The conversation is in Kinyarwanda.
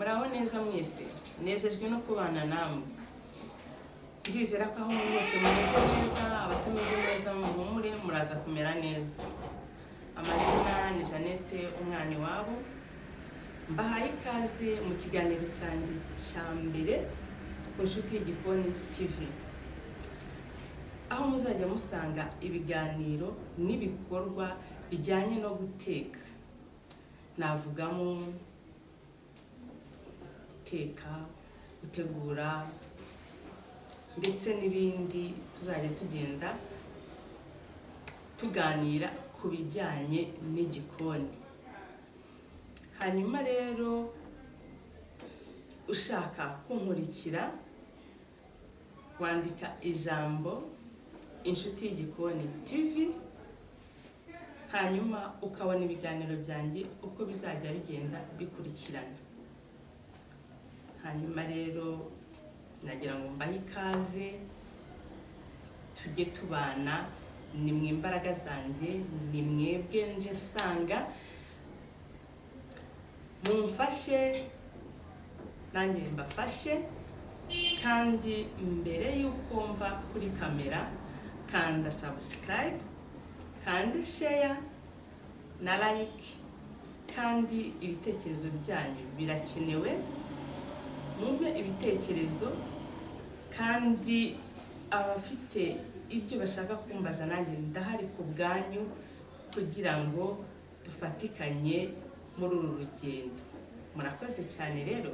Muraho neza mwese, nejejwe no kubana namwe. Ndizera ko aho mwese mumeze neza, abatameze neza muhumure muraza kumera neza. Amazina ni Jeannette umwana wabo. Mbahaye ikaze mu kiganiro cyanjye cya mbere ku Inshuti y'Igikoni TV. Aho muzajya musanga ibiganiro n'ibikorwa bijyanye no guteka. Navugamo guteka, gutegura ndetse n'ibindi tuzajya tugenda tuganira ku bijyanye n'igikoni. Hanyuma rero ushaka kunkurikira wandika ijambo Inshuti y'Igikoni TV, hanyuma ukabona ibiganiro byanjye uko bizajya bigenda bikurikirana. Hanyuma rero nagira ngo mbahe ikaze, tujye tubana, ni mwe imbaraga zanjye, ni mwebwe nje nsanga, mumfashe nanjye mbafashe. Kandi mbere y'uko mva kuri kamera, kanda subscribe, kanda share na like, kandi ibitekerezo byanyu birakenewe. Mumpe ibitekerezo, kandi abafite ibyo bashaka kumbaza nanjye ndahari ku bwanyu kugira ngo dufatikanye muri uru rugendo. Murakoze cyane rero.